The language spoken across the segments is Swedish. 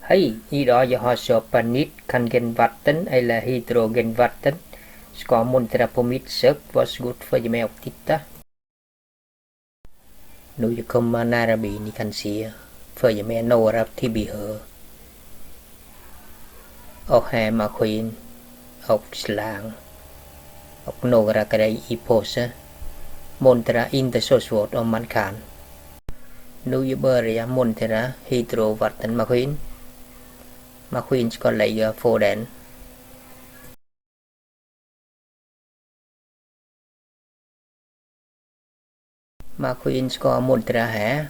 Hej, idag jag har köpt nytt Kangenvatten eller hydrogenvatten. Ska montera på mitt kök. Varsågod följ med och titta. Nu jag kommer nära bilen, ni kan se. Följ med några tillbehör. Och här maskin och slang. Och några grejer i påse. Montera inte så svårt om man kan. Nu jag börjar montera hydrovattenmaskin. Maskin ska lägga på den. Maskin ska montera här.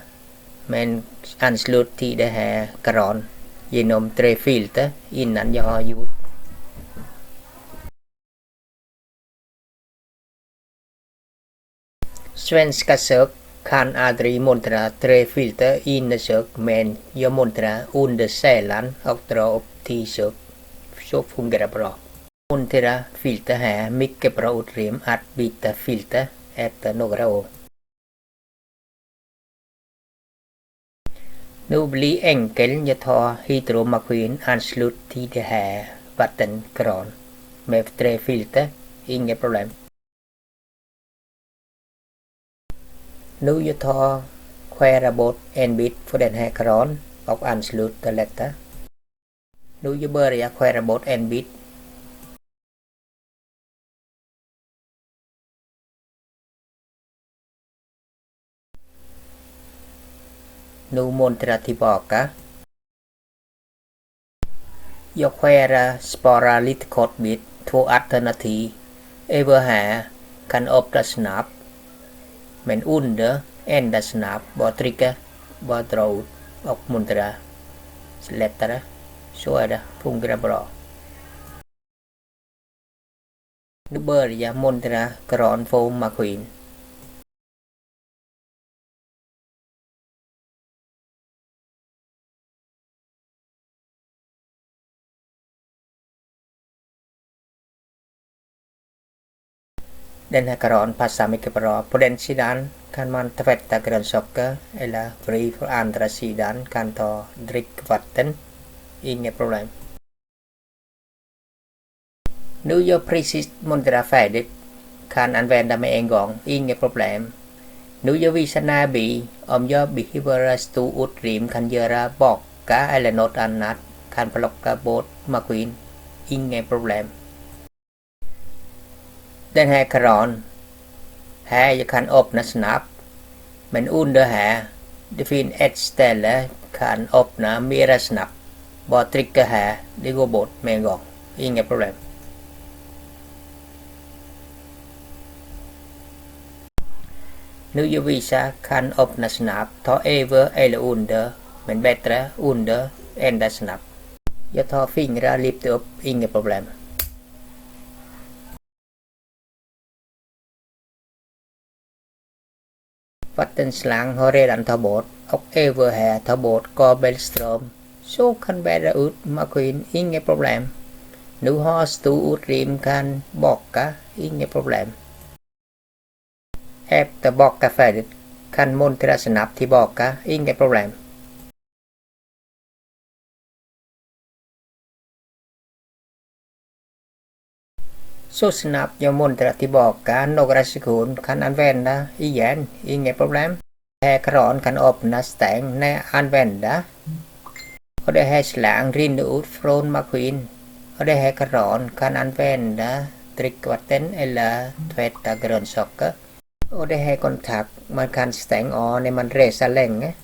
Men anslut till det här kran genom 3 filter innan jag har gjort. Svenska kök kan aldrig montera 3 filter inne i kök, men jag monterar under sällan och drar upp till kök. Så fungerar bra. Montera filter här, mycket bra utrymme att byta filter efter några år. Nu blir enkelt, jag tar hydromaskin anslut till det här vattenkran med 3 filter, inget problem. Nu jag tar skära bort en bit på den här kran och ansluta detta. Nu jag börjar skära bort en bit. Nu montera tillbaka. Jag skär spara lite kort bit, 2 alternativ. Över här kan öppna snabbt. Men under ända snabbt, bara trycka, bara dra ut och montera lättare. Så är det, fungerar bra. Nu börjar montera kran på maskin. Den här kranen passar mycket bra. På den sidan kan man tvätta grönsaker eller på andra sidan kan ta drickvatten. Inget problem. Nu jag precis monterat färdigt. Kan använda med en gång. Inget problem. Nu jag visar närbi. Om jag behöver stor utrymme kan göra baka eller något annat. Kan plocka bort maskin. Inget problem. Den här kranen. Här jag kan öppna snabbt. Men under här. Det finns ett ställe kan öppna mera snabbt. Bara trycka här. Det går bort med en gång. Inget problem. Nu jag visar kan öppna snabbt. Ta över eller under. Men bättre under ända snabbt. Jag tar fingrar, lyfter upp. Inget problem. Vattenslang har redan tagit bort och över här tar bort kabelström. Så kan bära ut maskin, inget problem. Nu har stor utrymme kan baka, inget problem. Efter baka färdigt kan montera snabbt tillbaka, inget problem. Så snabbt jag monterar tillbaka några sekunder kan använda igen, inget problem. Den här kran kan öppna stäng när jag använder. Och det här slang rinner ut från maskin. Och det här kran kan använda drickvatten eller tvätta grönsaker. Och det här kontakt man kan stänga av när man reser länge.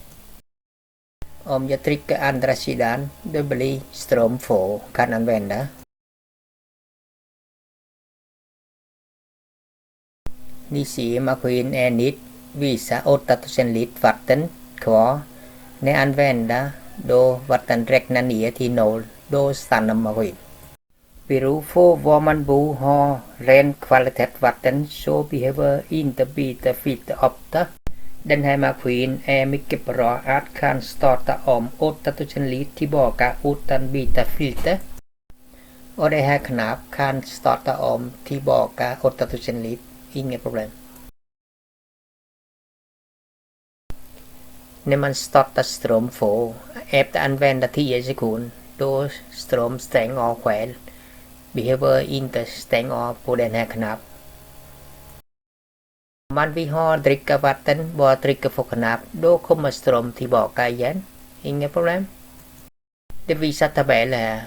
Om jag trycker andra sidan, det blir ström få kan använda. Ni ser maskin är nytt, visar 8000 liter vatten kvar. När jag använder då vatten räknar ner till 0, då stannar maskin. Beror på var man bor har ren kvalitet vatten så behöver inte byta filter ofta. Den här maskinen är mycket bra att kan starta om 8000 liter tillbaka utan byta filter. Och det här knapp kan starta om tillbaka 8000 liter, inget problem. När man startar ström får Efter använda 10 sekunder då ström stäng av själv. Behöver inte stänga av på den här knappen. Om man vill ha dricka vatten, bara trycka på knappen, då kommer ström tillbaka igen. Inga problem. Det visar tabellen här.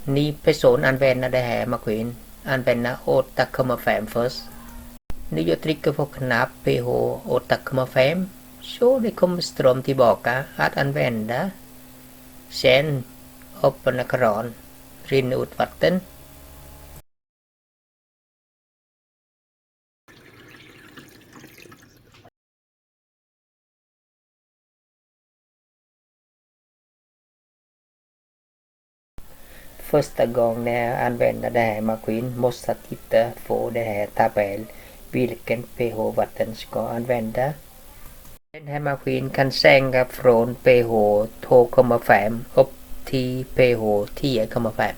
Ni person använder det här maskin. Använder 8,5 först. När jag trycker på knapp pH 8,5 så det kommer ström tillbaka att använda. Sen öppna kran, rinner ut vatten. Första gången när jag använder det här maskin måste jag titta på det här tabell vilken pH vatten ska använda. Den här maskinen kan sänka från pH 2,5 upp till pH 10,5.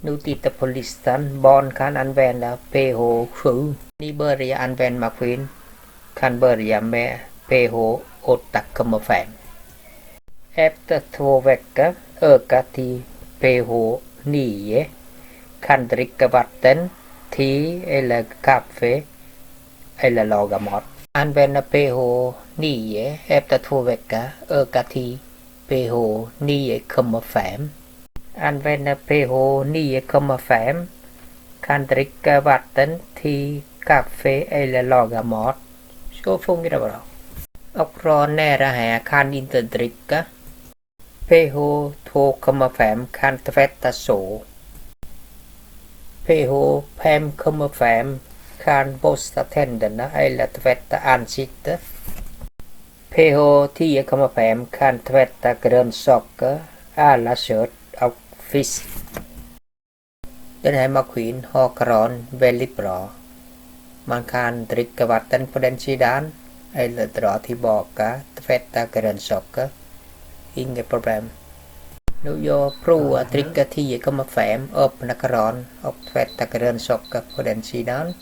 Nu titta på listan. Barn kan använda pH 7. Ni börjar använda maskin kan börja med pH 8,5. Efter 2 veckor öka till pH 9. Kan dricka vatten, te eller kaffe eller laga mat. Använda pH 9 efter 2 veckor öka till pH 9,5. Använda pH 9,5 kan dricka vatten, te, kaffe eller laga mat. Så fungerar det bra. Och från nära här kan inte dricka. pH 2,5 kan tvätta så. pH 5,5 kan borsta tänderna eller tvätta ansiktet. pH 10,5 kan tvätta grönsaker, alla kött och fisk. Den här maskinen har kran väldigt bra. Man kan dricka vatten på den sidan eller dra tillbaka, tvätta grönsaker. Inget problem. Nu jag provar att dricka 10,5, öppna kran och tvätta grönsaker på den sidan.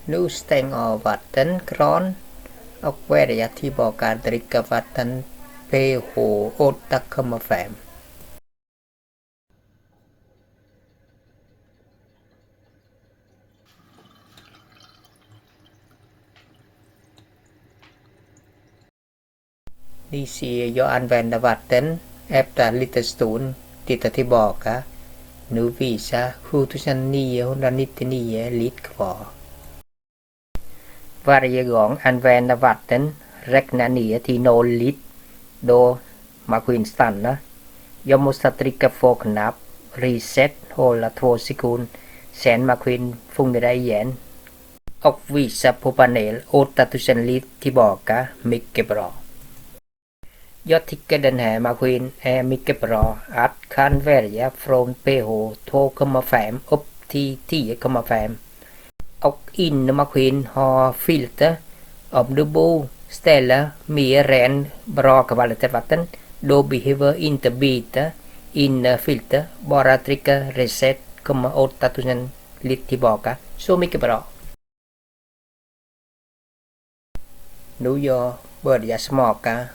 Nu stäng av vattenkran och välja tillbaka dricka vatten pH 8,5. Ni ser jag använder vatten efter lite stund. Titta tillbaka. Nu visar 7999 liter kvar. Varje gång använda vatten räkna ner till 0 liter. Då maskinen stannar. Jag måste trycka på knapp reset, hålla 2 sekunder. Sen maskinen fungerar igen. Och visa på panel 8000 liter tillbaka. Mycket bra. Jag tycker den här maskinen är mycket bra att kan välja från pH 2,5 upp till 10,5. Och inne maskin har filter. Om du bor ställa mer än bra kvalitet vatten, då behöver inte byta inne filter. Bara trycka reset, kommer 8000 liter tillbaka. Så mycket bra. Nu jag börjar smaka.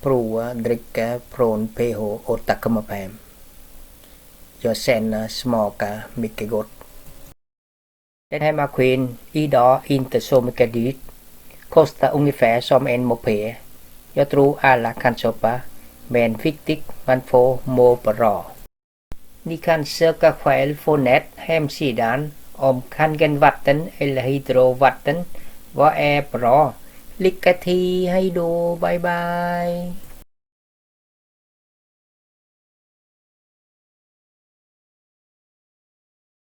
Prova dricka från pH 8,5. Jag känner smaka mycket gott. Den här maskinen idag inte så mycket dyrt. Kostar ungefär som en moped. Jag tror alla kan köpa. Men viktigt man får må bra. Ni kan söka själv på nät hemsidan om Kangenvatten eller hydrovatten. Vad är bra? Lycka till, hej då, bye bye.